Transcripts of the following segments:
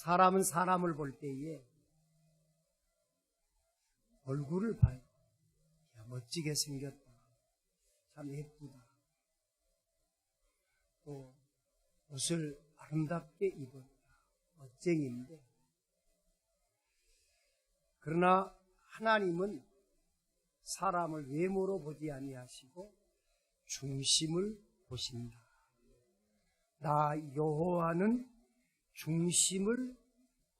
사람은 사람을 볼 때에 얼굴을 봐요. 야, 멋지게 생겼다. 참 예쁘다. 또 옷을 아름답게 입었다. 멋쟁인데, 그러나 하나님은 사람을 외모로 보지 아니하시고 중심을 보신다. 나 여호와는 중심을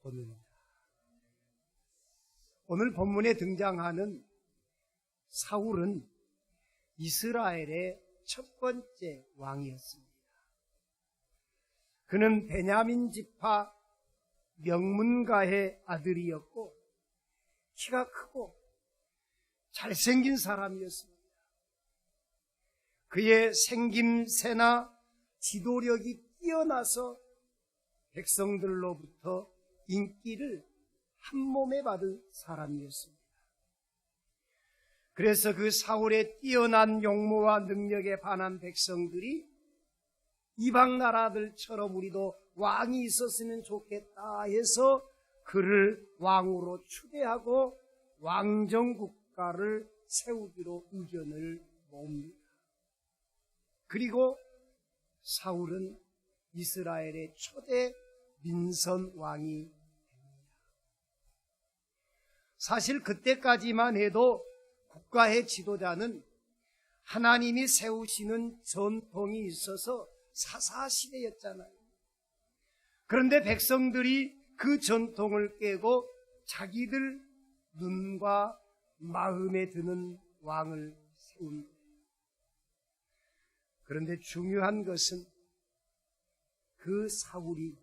보는다. 오늘 본문에 등장하는 사울은 이스라엘의 첫 번째 왕이었습니다. 그는 베냐민 지파 명문가의 아들이었고 키가 크고 잘생긴 사람이었습니다. 그의 생김새나 지도력이 뛰어나서 백성들로부터 인기를 한 몸에 받은 사람이었습니다. 그래서 그 사울의 뛰어난 용모와 능력에 반한 백성들이 이방 나라들처럼 우리도 왕이 있었으면 좋겠다 해서 그를 왕으로 추대하고 왕정국가를 세우기로 의견을 모읍니다. 그리고 사울은 이스라엘의 초대 민선 왕이 됩니다. 사실 그때까지만 해도 국가의 지도자는 하나님이 세우시는 전통이 있어서 사사시대였잖아요. 그런데 백성들이 그 전통을 깨고 자기들 눈과 마음에 드는 왕을 세운 거예요. 그런데 중요한 것은 그 사울이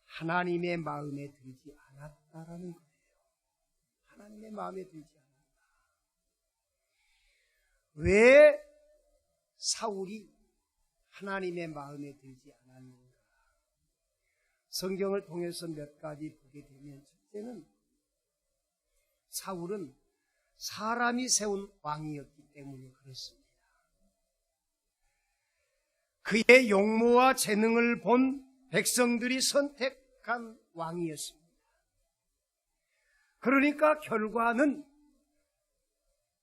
하나님의 마음에 들지 않았다라는 거예요. 하나님의 마음에 들지 않았다. 왜 사울이 하나님의 마음에 들지 않았는가? 성경을 통해서 몇 가지 보게 되면, 첫째는 사울은 사람이 세운 왕이었기 때문에 그렇습니다. 그의 용모와 재능을 본 백성들이 선택한 왕이었습니다. 그러니까 결과는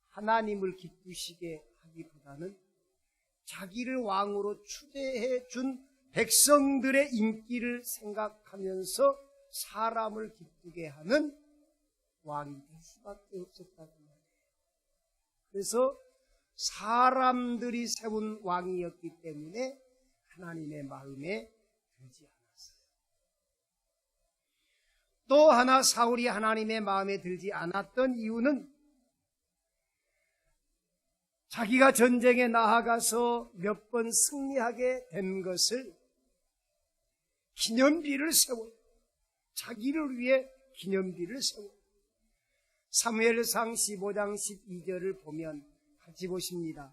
하나님을 기쁘시게 하기보다는 자기를 왕으로 추대해 준 백성들의 인기를 생각하면서 사람을 기쁘게 하는 왕이 될 수밖에 없었다는 말이에요. 그래서 사람들이 세운 왕이었기 때문에 하나님의 마음에 들지 않았어요. 또 하나 사울이 하나님의 마음에 들지 않았던 이유는 자기가 전쟁에 나아가서 몇 번 승리하게 된 것을 기념비를 세워요. 자기를 위해 기념비를 세워요. 사무엘상 15장 12절을 보면 같이 보십니다.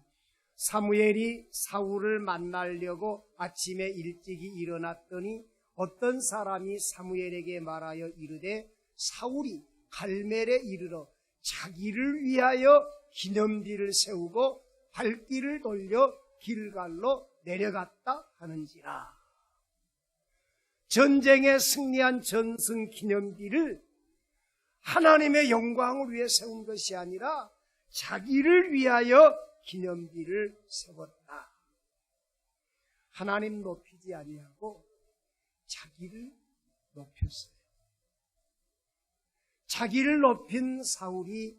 사무엘이 사울을 만나려고 아침에 일찍이 일어났더니 어떤 사람이 사무엘에게 말하여 이르되 사울이 갈멜에 이르러 자기를 위하여 기념비를 세우고 발길을 돌려 길갈로 내려갔다 하는지라. 전쟁에 승리한 전승 기념비를 하나님의 영광을 위해 세운 것이 아니라 자기를 위하여 기념비를 세웠다. 하나님 높이지 아니하고 자기를 높였어요. 자기를 높인 사울이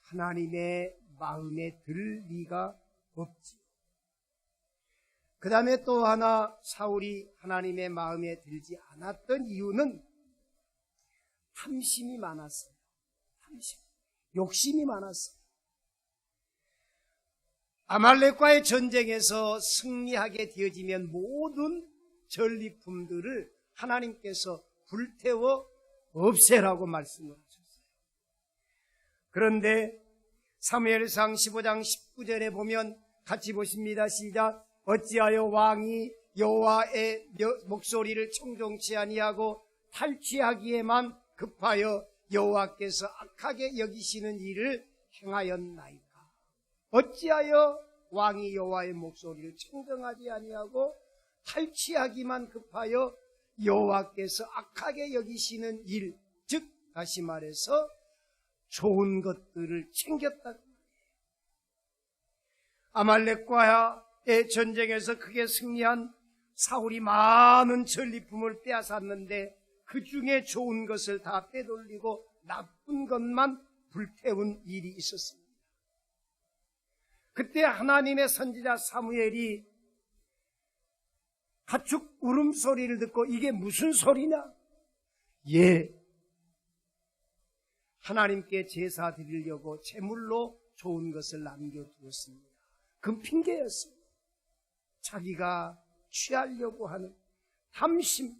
하나님의 마음에 들 리가 없지. 그 다음에 또 하나 사울이 하나님의 마음에 들지 않았던 이유는 탐심이 많았어요. 탐심, 욕심이 많았어요. 아말렉과의 전쟁에서 승리하게 되어지면 모든 전리품들을 하나님께서 불태워 없애라고 말씀을 하셨어요. 그런데 사무엘상 15장 19절에 보면 같이 보십니다. 시작. 어찌하여 왕이 여호와의 목소리를 청종치 아니하고 탈취하기에만 급하여 여호와께서 악하게 여기시는 일을 행하였나이까. 어찌하여 왕이 여호와의 목소리를 청정하지 아니하고 탈취하기만 급하여 여호와께서 악하게 여기시는 일, 즉 다시 말해서 좋은 것들을 챙겼다. 아말렉과의 전쟁에서 크게 승리한 사울이 많은 전리품을 빼앗았는데 그 중에 좋은 것을 다 빼돌리고 나쁜 것만 불태운 일이 있었습니다. 그때 하나님의 선지자 사무엘이 가축 울음소리를 듣고 이게 무슨 소리냐? 예, 하나님께 제사 드리려고 제물로 좋은 것을 남겨두었습니다. 그건 핑계였습니다. 자기가 취하려고 하는 탐심,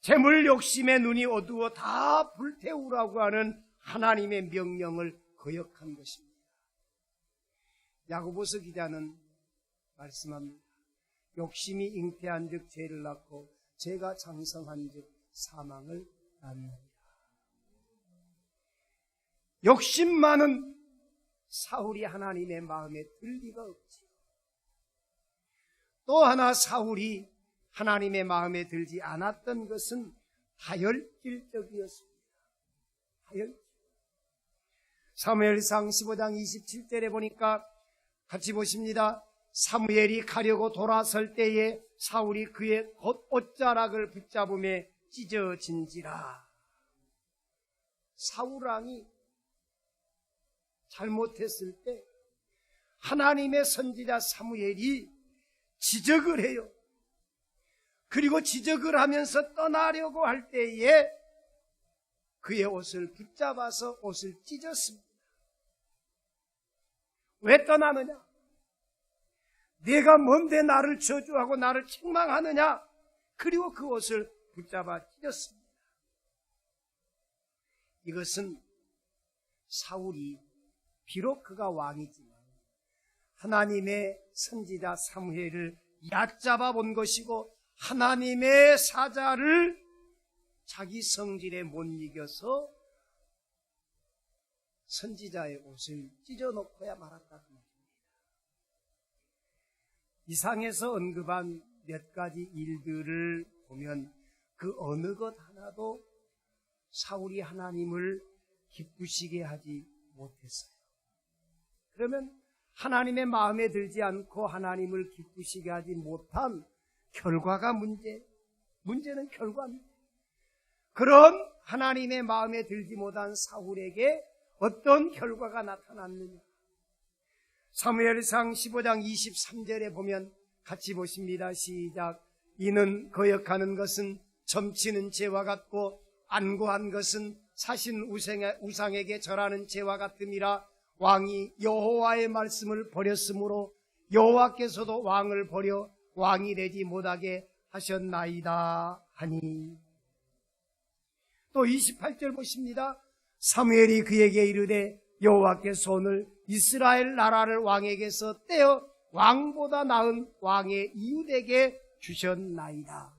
재물 욕심의 눈이 어두워 다 불태우라고 하는 하나님의 명령을 거역한 것입니다. 야고보서 기자는 말씀합니다. 욕심이 잉태한 즉 죄를 낳고 죄가 장성한 즉 사망을 낳느니라. 욕심 많은 사울이 하나님의 마음에 들 리가 없지요. 또 하나 사울이 하나님의 마음에 들지 않았던 것은 다혈질적이었습니다. 다혈질. 사무엘상 15장 27절에 보니까 같이 보십니다. 사무엘이 가려고 돌아설 때에 사울이 그의 옷자락을 붙잡음에 찢어진지라. 사울왕이 잘못했을 때 하나님의 선지자 사무엘이 지적을 해요. 그리고 지적을 하면서 떠나려고 할 때에 그의 옷을 붙잡아서 옷을 찢었습니다. 왜 떠나느냐? 내가 뭔데 나를 저주하고 나를 책망하느냐? 그리고 그 옷을 붙잡아 찢었습니다. 이것은 사울이 비록 그가 왕이지만 하나님의 선지자 사무엘을 얕잡아 본 것이고 하나님의 사자를 자기 성질에 못 이겨서 선지자의 옷을 찢어놓고야 말았다는 것입니다. 이상에서 언급한 몇 가지 일들을 보면 그 어느 것 하나도 사울이 하나님을 기쁘시게 하지 못했어요. 그러면 하나님의 마음에 들지 않고 하나님을 기쁘시게 하지 못한 결과가 문제는 결과입니다. 그런 하나님의 마음에 들지 못한 사울에게 어떤 결과가 나타났느냐? 사무엘상 15장 23절에 보면 같이 보십니다. 시작. 이는 거역하는 것은 점치는 죄와 같고 안고한 것은 사신 우상에게 절하는 죄와 같음이라. 왕이 여호와의 말씀을 버렸으므로 여호와께서도 왕을 버려 왕이 되지 못하게 하셨나이다 하니. 또 28절 보십니다. 사무엘이 그에게 이르되 여호와께서 오늘 이스라엘 나라를 왕에게서 떼어 왕보다 나은 왕의 이웃에게 주셨나이다.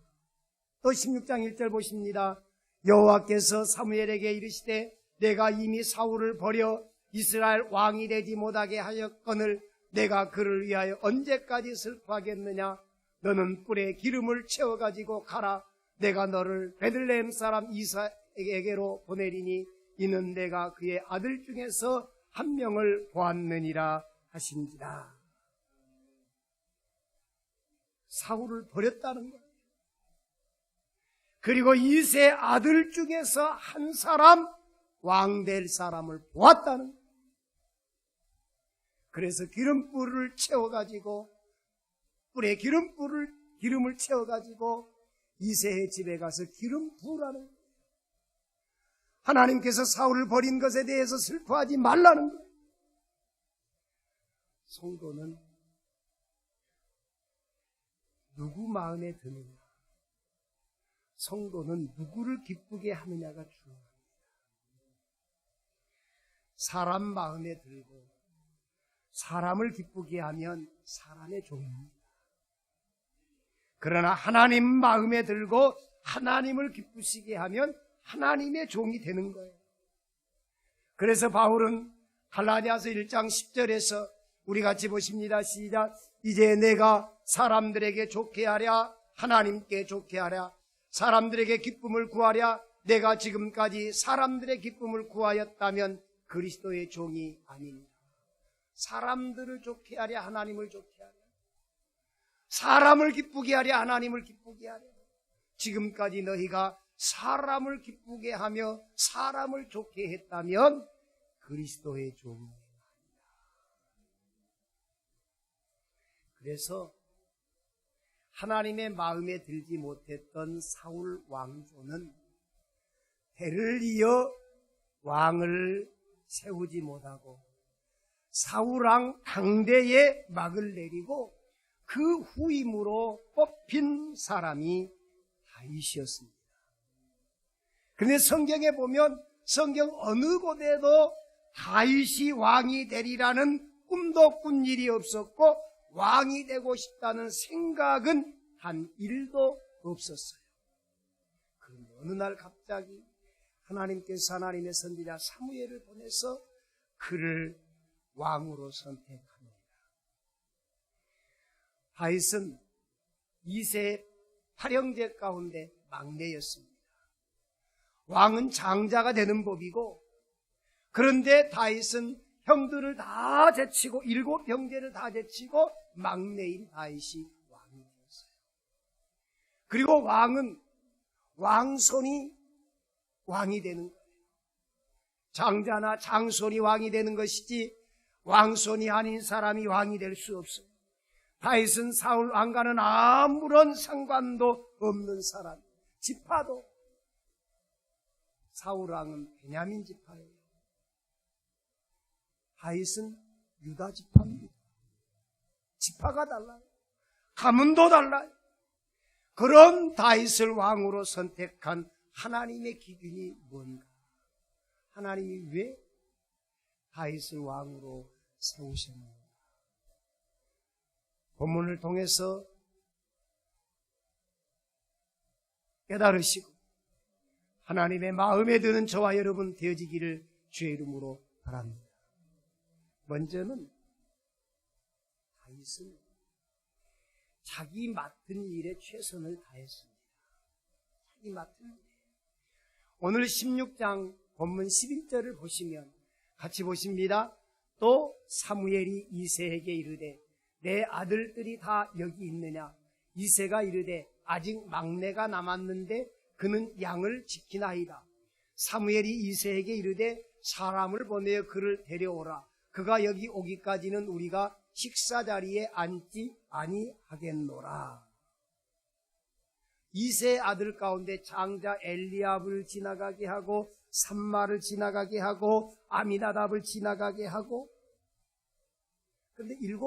또 16장 1절 보십니다. 여호와께서 사무엘에게 이르시되 내가 이미 사울을 버려 이스라엘 왕이 되지 못하게 하였거늘 내가 그를 위하여 언제까지 슬퍼하겠느냐? 너는 뿔에 기름을 채워가지고 가라. 내가 너를 베들레헴 사람 이삭에게로 보내리니 이는 내가 그의 아들 중에서 한 명을 보았느니라 하신지라. 사울을 버렸다는 거예요. 그리고 이세 아들 중에서 한 사람 왕 될 사람을 보았다는 거예요. 그래서 기름불을 채워가지고 뿔에 기름을 채워가지고 이새의 집에 가서 기름 부으라는 거예요. 하나님께서 사울을 버린 것에 대해서 슬퍼하지 말라는 거예요. 성도는 누구 마음에 드느냐, 성도는 누구를 기쁘게 하느냐가 중요합니다. 사람 마음에 들고 사람을 기쁘게 하면 사람의 종입니다. 그러나 하나님 마음에 들고 하나님을 기쁘시게 하면 하나님의 종이 되는 거예요. 그래서 바울은 갈라디아서 1장 10절에서 우리 같이 보십니다. 시작. 이제 내가 사람들에게 좋게 하랴 하나님께 좋게 하랴 사람들에게 기쁨을 구하랴 내가 지금까지 사람들의 기쁨을 구하였다면 그리스도의 종이 아닙니다. 사람들을 좋게 하랴 하나님을 좋게 하랴, 사람을 기쁘게 하랴 하나님을 기쁘게 하랴. 지금까지 너희가 사람을 기쁘게 하며 사람을 좋게 했다면 그리스도의 종이 아니다. 그래서 하나님의 마음에 들지 못했던 사울 왕조는 대를 이어 왕을 세우지 못하고 사울왕 당대에 막을 내리고 그 후임으로 뽑힌 사람이 다윗이었습니다. 그런데 성경에 보면 성경 어느 곳에도 다윗이 왕이 되리라는 꿈도 꾼 일이 없었고 왕이 되고 싶다는 생각은 한 일도 없었어요. 그런데 어느 날 갑자기 하나님께서 하나님의 선지자 사무엘을 보내서 그를 왕으로 선택합니다. 다윗은 2세 8형제 가운데 막내였습니다. 왕은 장자가 되는 법이고, 그런데 다윗은 형들을 다 제치고 7형제를 다 제치고 막내인 다윗이 왕이 되었어요. 그리고 왕은 왕손이 왕이 되는 거예요. 장자나 장손이 왕이 되는 것이지 왕손이 아닌 사람이 왕이 될 수 없어요. 다윗은 사울 왕과는 아무런 상관도 없는 사람. 지파도 사울 왕은 베냐민 지파예요. 다윗은 유다 지파입니다. 지파가 달라요. 가문도 달라요. 그런 다윗을 왕으로 선택한 하나님의 기준이 뭔가? 하나님이 왜 다윗을 왕으로 세우셨는가? 본문을 통해서 깨달으시고 하나님의 마음에 드는 저와 여러분 되어지기를 주의 이름으로 바랍니다. 먼저는 다윗은 자기 맡은 일에 최선을 다했습니다. 자기 맡은 일. 오늘 16장 본문 11절을 보시면 같이 보십니다. 또 사무엘이 이새에게 이르되 내 아들들이 다 여기 있느냐? 이새가 이르되 아직 막내가 남았는데 그는 양을 지키나이다. 사무엘이 이새에게 이르되 사람을 보내어 그를 데려오라. 그가 여기 오기까지는 우리가 식사 자리에 앉지 아니하겠노라. 이새 아들 가운데 장자 엘리압을 지나가게 하고 삼마를 지나가게 하고 아미나답을 지나가게 하고, 그런데 7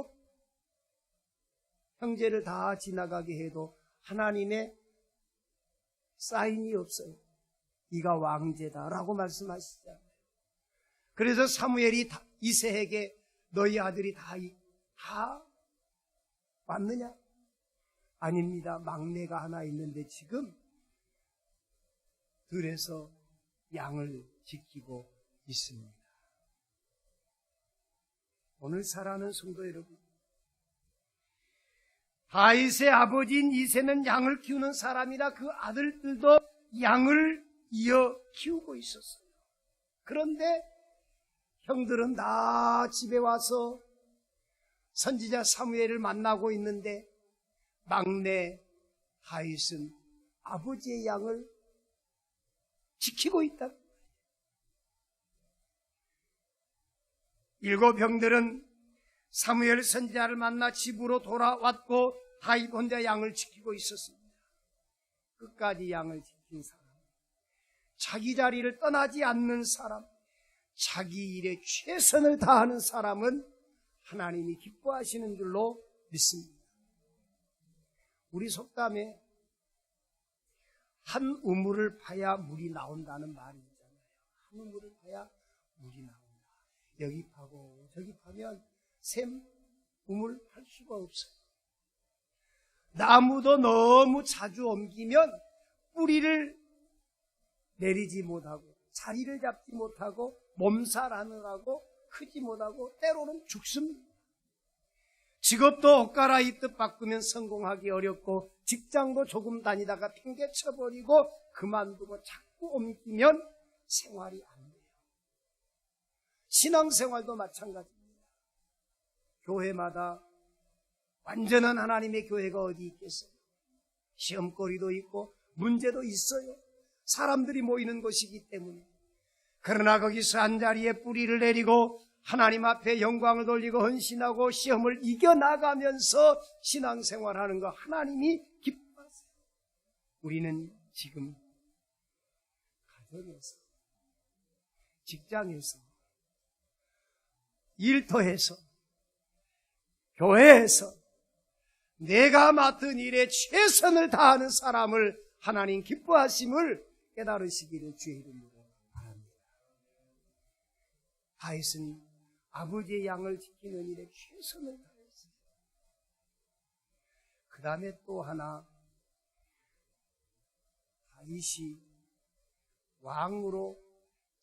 형제를 다 지나가게 해도 하나님의 사인이 없어요. 네가 왕제다라고 말씀하시잖아요. 그래서 사무엘이 이새에게 너희 아들이 다 왔느냐? 아닙니다. 막내가 하나 있는데 지금 들에서 양을 지키고 있습니다. 오늘 살아가는 성도 여러분, 다윗의 아버지인 이새는 양을 키우는 사람이라 그 아들들도 양을 이어 키우고 있었어요. 그런데 형들은 다 집에 와서 선지자 사무엘을 만나고 있는데 막내 다윗은 아버지의 양을 지키고 있다. 7 형들은 사무엘 선지자를 만나 집으로 돌아왔고 다윗 혼자 양을 지키고 있었습니다. 끝까지 양을 지킨 사람, 자기 자리를 떠나지 않는 사람, 자기 일에 최선을 다하는 사람은 하나님이 기뻐하시는 줄로 믿습니다. 우리 속담에 한 우물을 파야 물이 나온다는 말이 있잖아요. 한 우물을 파야 물이 나온다. 여기 파고 저기 파면 샘 우물 팔 수가 없어요. 나무도 너무 자주 옮기면 뿌리를 내리지 못하고 자리를 잡지 못하고 몸살하느라고 크지 못하고 때로는 죽습니다. 직업도 옷 갈아입듯 바꾸면 성공하기 어렵고 직장도 조금 다니다가 팽개쳐버리고 그만두고 자꾸 옮기면 생활이 안 돼요. 신앙생활도 마찬가지입니다. 교회마다 완전한 하나님의 교회가 어디 있겠어요? 시험거리도 있고 문제도 있어요. 사람들이 모이는 곳이기 때문에. 그러나 거기서 한자리에 뿌리를 내리고 하나님 앞에 영광을 돌리고 헌신하고 시험을 이겨나가면서 신앙생활하는 거 하나님이 기뻐하세요. 우리는 지금 가정에서, 직장에서, 일터에서, 교회에서 내가 맡은 일에 최선을 다하는 사람을 하나님 기뻐하심을 깨달으시기를 주의 이름으로 바랍니다. 다윗은 아버지의 양을 지키는 일에 최선을 다했어요. 그 다음에 또 하나, 다윗이 왕으로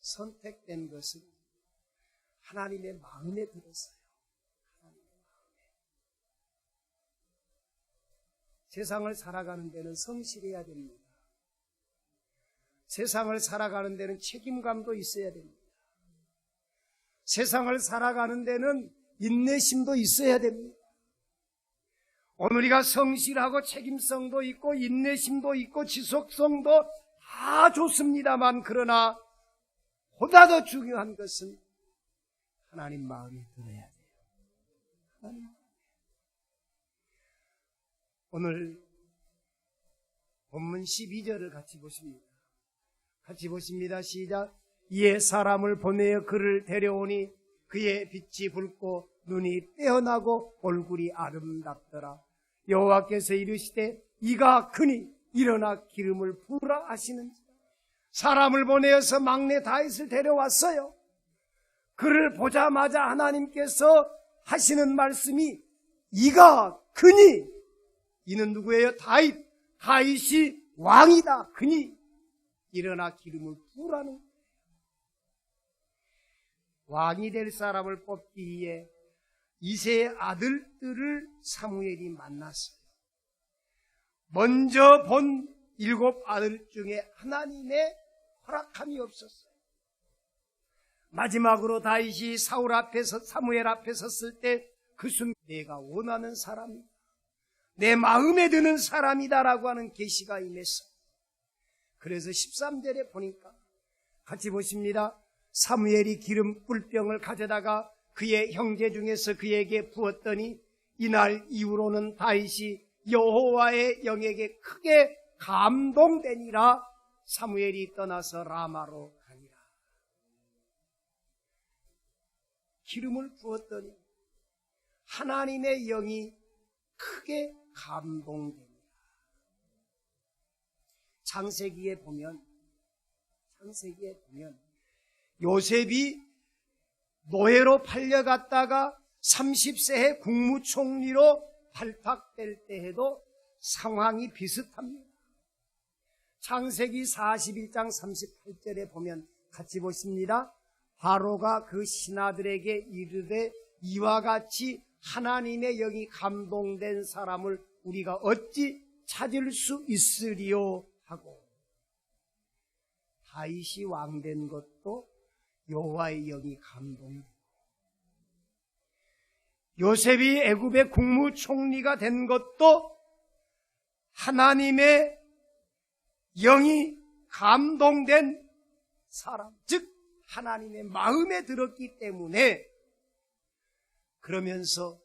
선택된 것은 하나님의 마음에 들었어요. 세상을 살아가는 데는 성실해야 됩니다. 세상을 살아가는 데는 책임감도 있어야 됩니다. 세상을 살아가는 데는 인내심도 있어야 됩니다. 오늘 우리가 성실하고 책임성도 있고 인내심도 있고 지속성도 다 좋습니다만, 그러나 보다 더 중요한 것은 하나님 마음에 들어야 돼요. 하나님. 오늘 본문 12절을 같이 보십니다. 같이 보십니다. 시작. 이에 사람을 보내어 그를 데려오니 그의 빛이 붉고 눈이 떼어나고 얼굴이 아름답더라. 여호와께서 이르시되 이가 크니 일어나 기름을 부으라 하시는지라. 사람을 보내어서 막내 다윗을 데려왔어요. 그를 보자마자 하나님께서 하시는 말씀이 이가 크니, 이는 누구예요? 다윗. 다윗이 왕이다. 그니 일어나 기름을 부으라는 거예요. 왕이 될 사람을 뽑기 위해 이새의 아들들을 사무엘이 만났어요. 먼저 본 7 아들 중에 하나님의 허락함이 없었어요. 마지막으로 다윗이 사무엘 앞에 섰을 때 그 순간 내가 원하는 사람이다, 내 마음에 드는 사람이다라고 하는 계시가 임했어요. 그래서 13절에 보니까 같이 보십니다. 사무엘이 기름 뿔병을 가져다가 그의 형제 중에서 그에게 부었더니 이날 이후로는 다윗이 여호와의 영에게 크게 감동되니라. 사무엘이 떠나서 라마로 가니라. 기름을 부었더니 하나님의 영이 크게 감동됩니다. 창세기에 보면 요셉이 노예로 팔려갔다가 30세에 국무총리로 발탁될 때에도 상황이 비슷합니다. 창세기 41장 38절에 보면 같이 보십니다. 바로가 그 신하들에게 이르되 이와 같이 하나님의 영이 감동된 사람을 우리가 어찌 찾을 수 있으리요 하고, 다윗이 왕된 것도 여호와의 영이 감동되고, 요셉이 애굽의 국무총리가 된 것도 하나님의 영이 감동된 사람, 즉 하나님의 마음에 들었기 때문에. 그러면서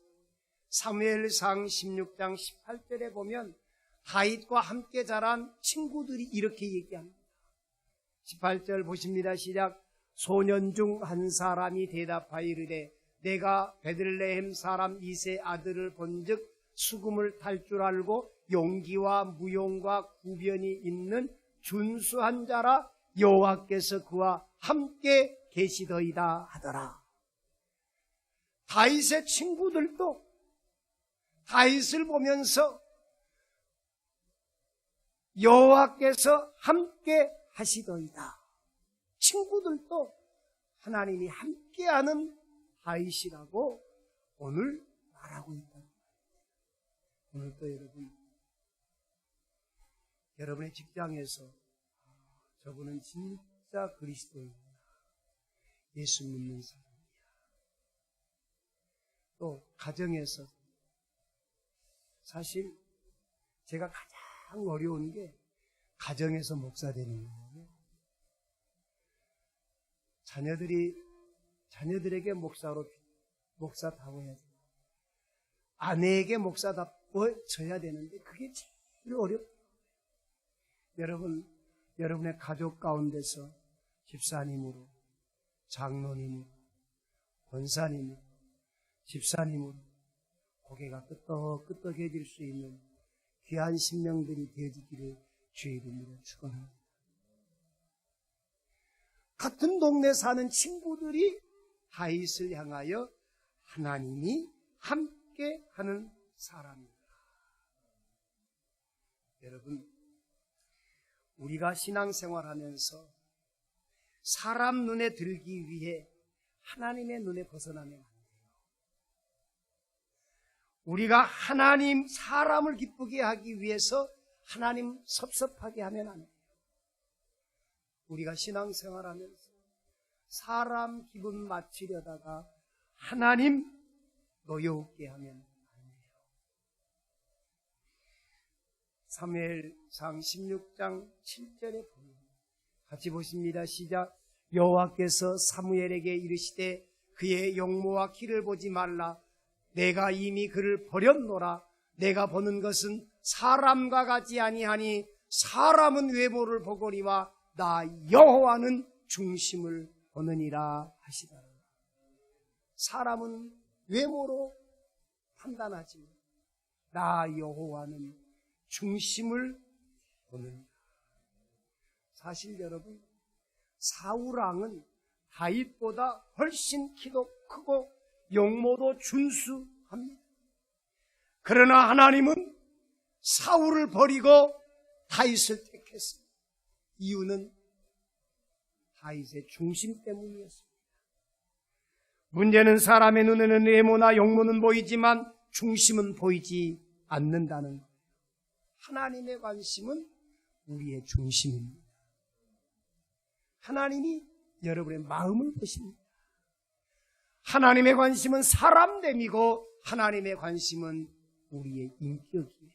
사무엘상 16장 18절에 보면 다윗과 함께 자란 친구들이 이렇게 얘기합니다. 18절 보십니다. 시작. 소년 중 한 사람이 대답하여 이르되 내가 베들레헴 사람 이새 아들을 본즉 수금을 탈 줄 알고 용기와 무용과 구변이 있는 준수한 자라. 여호와께서 그와 함께 계시더이다 하더라. 다윗의 친구들도 다윗을 보면서 여호와께서 함께 하시더이다. 친구들도 하나님이 함께하는 다윗이라고 오늘 말하고 있다. 오늘도 여러분, 여러분의 직장에서 저분은 진짜 그리스도인이야, 예수 믿는 사람이야. 또 가정에서 사실 제가 가장 어려운 게 가정에서 목사 되는 거예요. 자녀들에게 목사다워 해야지. 아내에게 목사다워져야 되는데 그게 제일 어렵다. 여러분의 가족 가운데서 집사님으로, 장로님으로, 권사님으로, 집사님으로 고개가 끄떡끄떡해질 수 있는 귀한 신명들이 되어지기를 주의 이름으로 축원합니다. 같은 동네 사는 친구들이 다윗을 향하여 하나님이 함께 하는 사람입니다. 여러분, 우리가 신앙생활하면서 사람 눈에 들기 위해 하나님의 눈에 벗어나면 안 돼요. 우리가 사람을 기쁘게 하기 위해서 하나님 섭섭하게 하면 안 돼요. 우리가 신앙생활하면서 사람 기분 맞추려다가 하나님 노여웃게 하면 안 돼요. 사무엘상 16장 7절에 보면 같이 보십니다. 시작. 여호와께서 사무엘에게 이르시되 그의 용모와 키를 보지 말라. 내가 이미 그를 버렸노라. 내가 보는 것은 사람과 같지 아니하니 사람은 외모를 보거니와 나 여호와는 중심을 보느니라 하시더라. 사람은 외모로 판단하지만 나 여호와는 중심을 보느니라. 사실 여러분, 사울왕은 다윗보다 훨씬 키도 크고 용모도 준수합니다. 그러나 하나님은 사울을 버리고 다윗을 택했습니다. 이유는 다윗의 중심 때문이었습니다. 문제는 사람의 눈에는 외모나 용모는 보이지만 중심은 보이지 않는다는 거예요. 하나님의 관심은 우리의 중심입니다. 하나님이 여러분의 마음을 보십니다. 하나님의 관심은 사람됨이고 하나님의 관심은 우리의 인격이에요.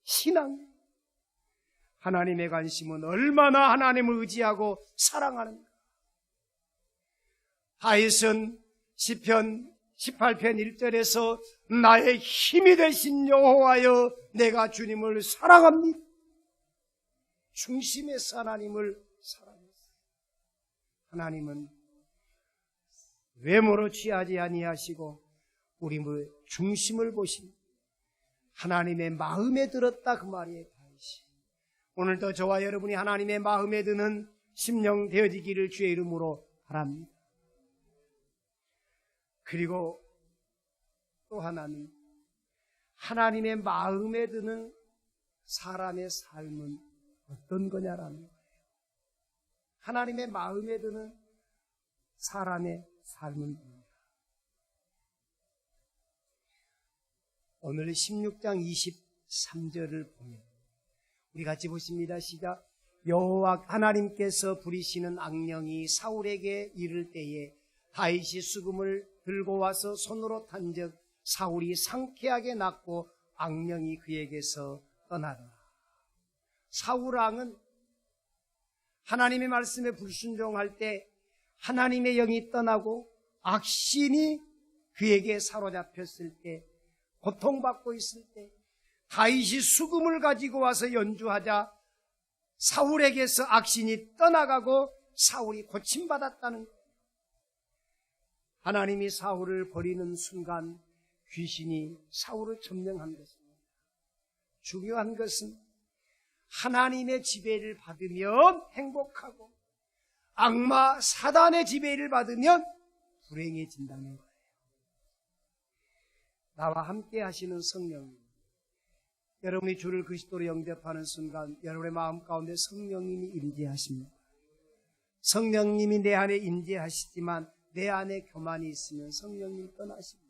신앙. 하나님의 관심은 얼마나 하나님을 의지하고 사랑하는가. 다윗은 시편 18편 1절에서 나의 힘이 되신 여호와여 내가 주님을 사랑합니다. 중심에서 하나님을 사랑했어요. 하나님은 외모로 취하지 아니하시고 우리의 중심을 보십니다. 하나님의 마음에 들었다 그 말이에요. 오늘도 저와 여러분이 하나님의 마음에 드는 심령 되어지기를 주의 이름으로 바랍니다. 그리고 또 하나는 하나님의 마음에 드는 사람의 삶은 어떤 거냐라는 거예요. 하나님의 마음에 드는 사람의 삶은 뭐냐. 오늘 16장 23절을 보면 우리 같이 보십니다. 시작. 여호와 하나님께서 부리시는 악령이 사울에게 이를 때에 다윗이 수금을 들고 와서 손으로 탄즉 사울이 상쾌하게 났고 악령이 그에게서 떠나더라. 사울왕은 하나님의 말씀에 불순종할 때 하나님의 영이 떠나고 악신이 그에게 사로잡혔을 때, 고통받고 있을 때 다윗이 수금을 가지고 와서 연주하자 사울에게서 악신이 떠나가고 사울이 고침받았다는 거예요. 하나님이 사울을 버리는 순간 귀신이 사울을 점령한 것입니다. 중요한 것은 하나님의 지배를 받으면 행복하고 악마 사단의 지배를 받으면 불행해진다는 거예요. 나와 함께 하시는 성령님, 여러분이 주를 그리스도로 영접하는 순간 여러분의 마음 가운데 성령님이 임재하십니다. 성령님이 내 안에 임재하시지만 내 안에 교만이 있으면 성령님 떠나십니다.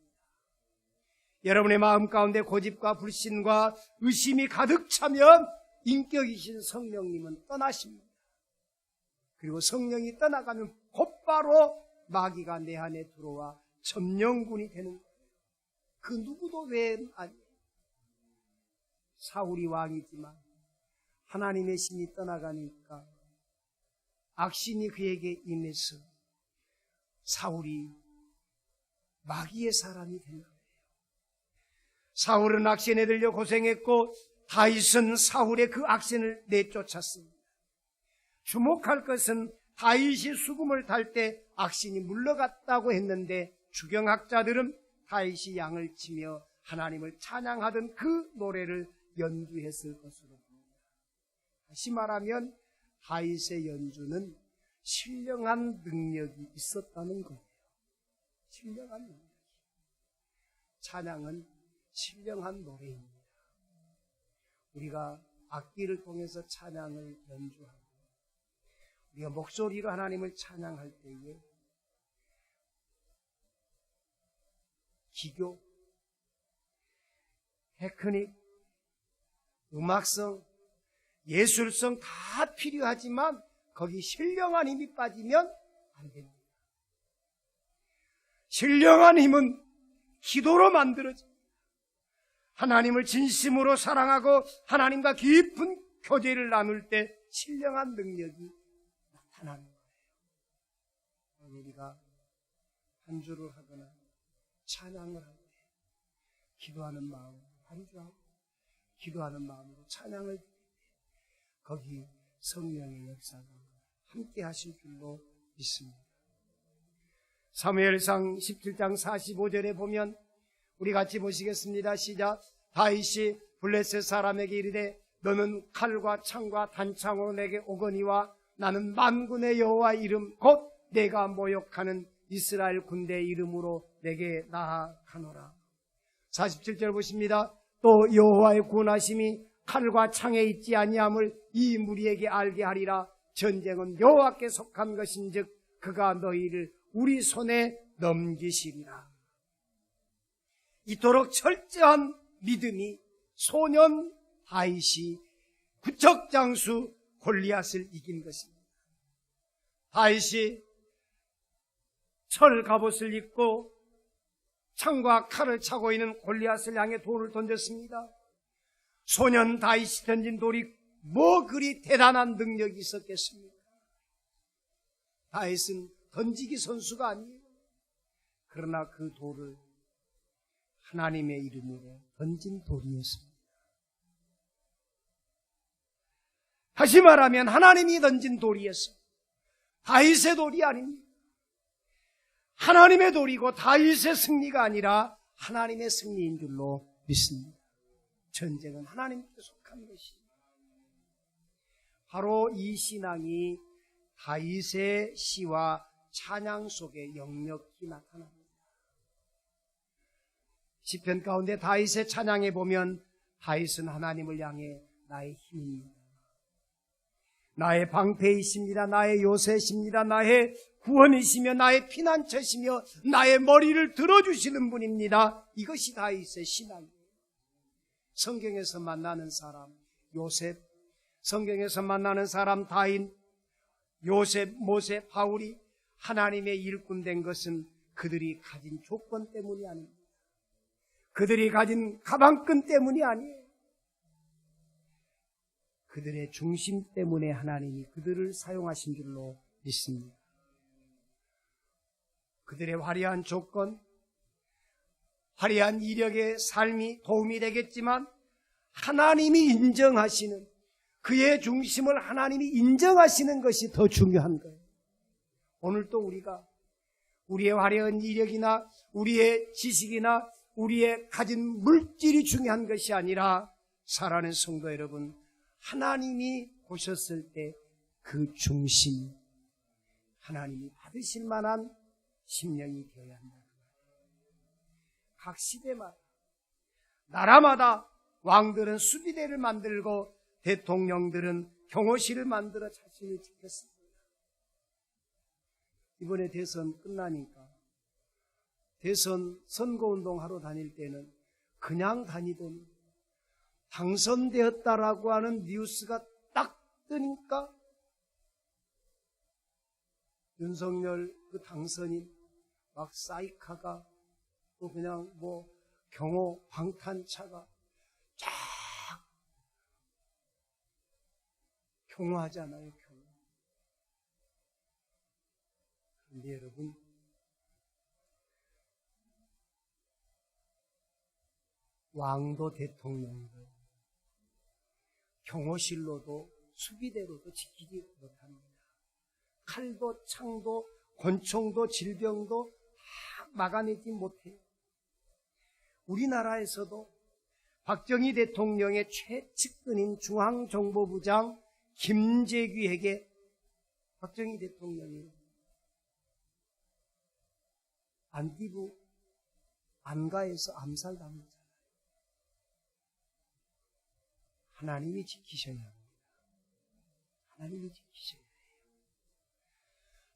여러분의 마음 가운데 고집과 불신과 의심이 가득 차면 인격이신 성령님은 떠나십니다. 그리고 성령이 떠나가면 곧바로 마귀가 내 안에 들어와 점령군이 되는 거예요. 그 누구도 외엔 아니에요. 사울이 왕이지만 하나님의 신이 떠나가니까 악신이 그에게 임해서 사울이 마귀의 사람이 된 거예요. 사울은 악신에 들려 고생했고 다윗은 사울의 그 악신을 내쫓았습니다. 주목할 것은 다윗이 수금을 탈 때 악신이 물러갔다고 했는데 주경학자들은 다윗이 양을 치며 하나님을 찬양하던 그 노래를 연주했을 것으로 봅니다. 다시 말하면 다윗의 연주는 신령한 능력이 있었다는 거예요. 신령한 능력. 찬양은 신령한 노래입니다. 우리가 악기를 통해서 찬양을 연주하고 우리가 목소리로 하나님을 찬양할 때에 기교, 테크닉, 음악성, 예술성 다 필요하지만 거기 신령한 힘이 빠지면 안 됩니다. 신령한 힘은 기도로 만들어집니다. 하나님을 진심으로 사랑하고 하나님과 깊은 교제를 나눌 때 신령한 능력이 나타나는 거예요. 우리가 한주를 하거나 찬양을 할 때 기도하는 마음으로 한주하고 기도하는 마음으로 찬양을 드릴 때 거기 성령의 역사가 함께 하실 줄로 믿습니다. 사무엘상 17장 45절에 보면 우리 같이 보시겠습니다. 시작. 다윗이 블레셋 사람에게 이르되 너는 칼과 창과 단창으로 내게 오거니와 나는 만군의 여호와 이름 곧 내가 모욕하는 이스라엘 군대의 이름으로 내게 나아가노라. 47절 보십니다. 또 여호와의 구원하심이 칼과 창에 있지 아니함을 이 무리에게 알게 하리라. 전쟁은 여호와께 속한 것인즉 그가 너희를 우리 손에 넘기시리라. 이토록 철저한 믿음이 소년 다윗이 구척장수 골리앗을 이긴 것입니다. 다윗이 철 갑옷을 입고 창과 칼을 차고 있는 골리앗을 향해 돌을 던졌습니다. 소년 다윗이 던진 돌이 뭐 그리 대단한 능력이 있었겠습니까? 다윗은 던지기 선수가 아니에요. 그러나 그 돌을 하나님의 이름으로 던진 돌이었습니다. 다시 말하면 하나님이 던진 돌이었어. 다윗의 돌이 아닙니다. 하나님의 돌이고 다윗의 승리가 아니라 하나님의 승리인 줄로 믿습니다. 전쟁은 하나님께 속한 것이죠. 바로 이 신앙이 다윗의 시와 찬양 속에 역력히 나타납니다. 시편 가운데 다윗의 찬양에 보면 다윗은 하나님을 향해 나의 힘입니다. 나의 방패이십니다. 나의 요새십니다. 나의 구원이시며 나의 피난처시며 나의 머리를 들어주시는 분입니다. 이것이 다윗의 신앙이에요. 성경에서 만나는 사람 요셉, 성경에서 만나는 사람 다윗, 요셉, 모세, 바울이 하나님의 일꾼 된 것은 그들이 가진 조건 때문이 아닙니다. 그들이 가진 가방끈 때문이 아니에요. 그들의 중심 때문에 하나님이 그들을 사용하신 줄로 믿습니다. 그들의 화려한 조건, 화려한 이력의 삶이 도움이 되겠지만 하나님이 인정하시는 그의 중심을 하나님이 인정하시는 것이 더 중요한 거예요. 오늘도 우리가 우리의 화려한 이력이나 우리의 지식이나 우리의 가진 물질이 중요한 것이 아니라 사랑하는 성도 여러분, 하나님이 보셨을 때 그 중심, 하나님이 받으실 만한 심령이 되어야 한다. 각 시대마다, 나라마다 왕들은 수비대를 만들고 대통령들은 경호실을 만들어 자신을 지켰습니다. 이번에 대선 끝나니까 대선 선거운동 하러 다닐 때는 그냥 다니더니 당선되었다라고 하는 뉴스가 딱 뜨니까 윤석열 그 당선인 막 사이카가 또 그냥 뭐 경호 방탄차가 쫙 경호하잖아요. 경호. 그런데 여러분, 왕도 대통령도 경호실로도 수비대로도 지키지 못합니다. 칼도 창도 권총도 질병도 다 막아내지 못해요. 우리나라에서도 박정희 대통령의 최측근인 중앙정보부장 김재규에게 박정희 대통령이 안기부 안가에서 암살당했잖아요. 하나님이 지키셔야 합니다. 하나님이 지키셔야 해요.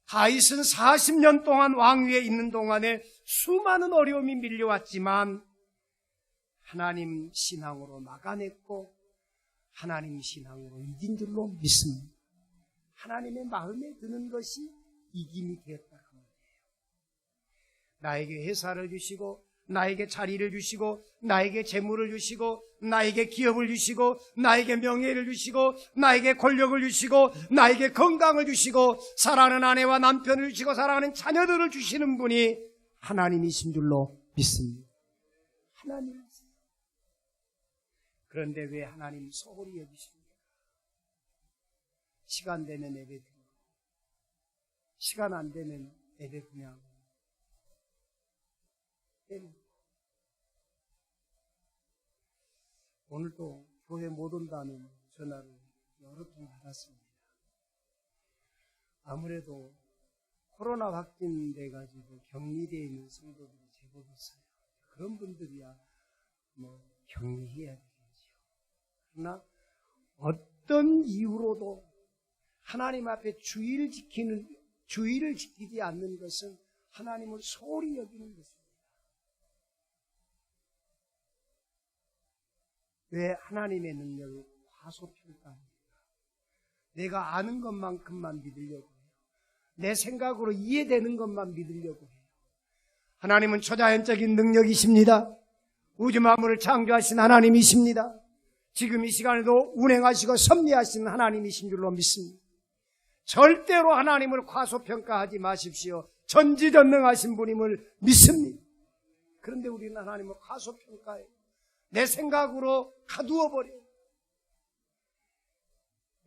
다윗은 40년 동안 왕위에 있는 동안에 수많은 어려움이 밀려왔지만 하나님 신앙으로 막아냈고 하나님 신앙으로 이긴 줄로 믿습니다. 하나님의 마음에 드는 것이 이김이 되었다 그 말이에요. 나에게 회사를 주시고 나에게 자리를 주시고 나에게 재물을 주시고 나에게 기업을 주시고 나에게 명예를 주시고 나에게 권력을 주시고 나에게 건강을 주시고 사랑하는 아내와 남편을 주시고 사랑하는 자녀들을 주시는 분이 하나님이신 줄로 믿습니다. 하나님이세요. 그런데 왜 하나님 소홀히 여기십니까? 시간 되면 예배 드리고 시간 안 되면 예배 그냥 빼놓고 오늘도 교회 못 온다는 전화를 여러 통 받았습니다. 아무래도 코로나 확진돼가지고 격리되어 있는 성도들이 제법 있어요. 그런 분들이야 뭐 격리해야 되겠지요. 그러나 어떤 이유로도 하나님 앞에 주의를 지키지 않는 것은 하나님을 소홀히 여기는 것입니다. 왜 하나님의 능력을 과소평가합니까? 내가 아는 것만큼만 믿으려고 해요. 내 생각으로 이해되는 것만 믿으려고 해요. 하나님은 초자연적인 능력이십니다. 우주 만물을 창조하신 하나님이십니다. 지금 이 시간에도 운행하시고 섭리하신 하나님이신 줄로 믿습니다. 절대로 하나님을 과소평가하지 마십시오. 전지전능하신 분임을 믿습니다. 그런데 우리는 하나님을 과소평가해요. 내 생각으로 가두어버려요.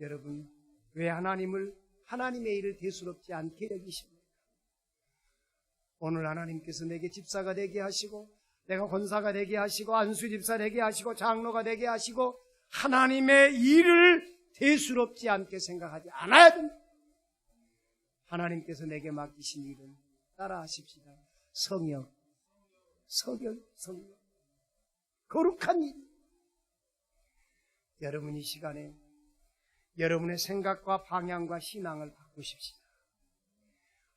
여러분, 왜 하나님의 일을 대수롭지 않게 여기십니까? 오늘 하나님께서 내게 집사가 되게 하시고 내가 권사가 되게 하시고 안수집사 되게 하시고 장로가 되게 하시고 하나님의 일을 대수롭지 않게 생각하지 않아야 됩니다. 하나님께서 내게 맡기신 일은 따라하십시다. 성역, 거룩한 일. 여러분 이 시간에 여러분의 생각과 방향과 신앙을 바꾸십시다.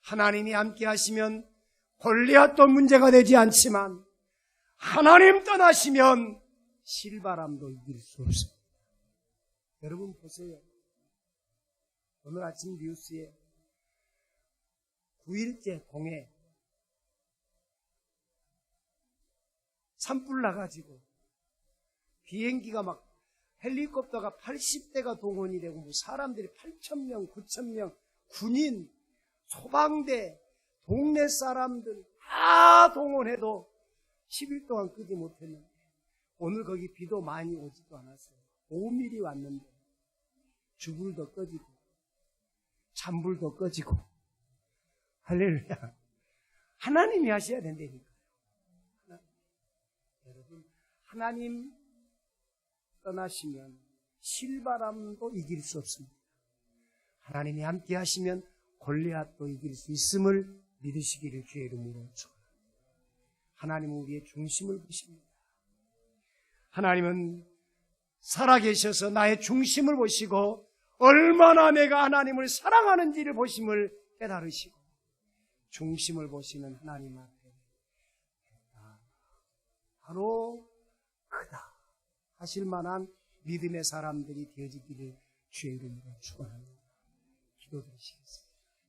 하나님이 함께 하시면 골리앗도 문제가 되지 않지만 하나님 떠나시면 실바람도 이길 수 없습니다. 여러분 보세요. 오늘 아침 뉴스에 9일째 공해 산불 나가지고 비행기가 막 헬리콥터가 80대가 동원이 되고 뭐 사람들이 8,000명, 9,000명, 군인, 소방대, 동네 사람들 다 동원해도 10일 동안 끄지 못했는데 오늘 거기 비도 많이 오지도 않았어요. 5mm 왔는데 주불도 꺼지고 잔불도 꺼지고 할렐루야. 하나님이 하셔야 된다니까요. 여러분, 하나님 떠나시면 실바람도 이길 수 없습니다. 하나님이 함께 하시면 골리앗도 이길 수 있음을 믿으시기를 주의 이름으로 축원합니다. 하나님은 우리의 중심을 보십니다. 하나님은 살아계셔서 나의 중심을 보시고 얼마나 내가 하나님을 사랑하는지를 보심을 깨달으시고 중심을 보시는 하나님 앞에 바로 크다 하실 만한 믿음의 사람들이 되어지기를 주의 이름으로 축원합니다. 기도드리시겠습니다.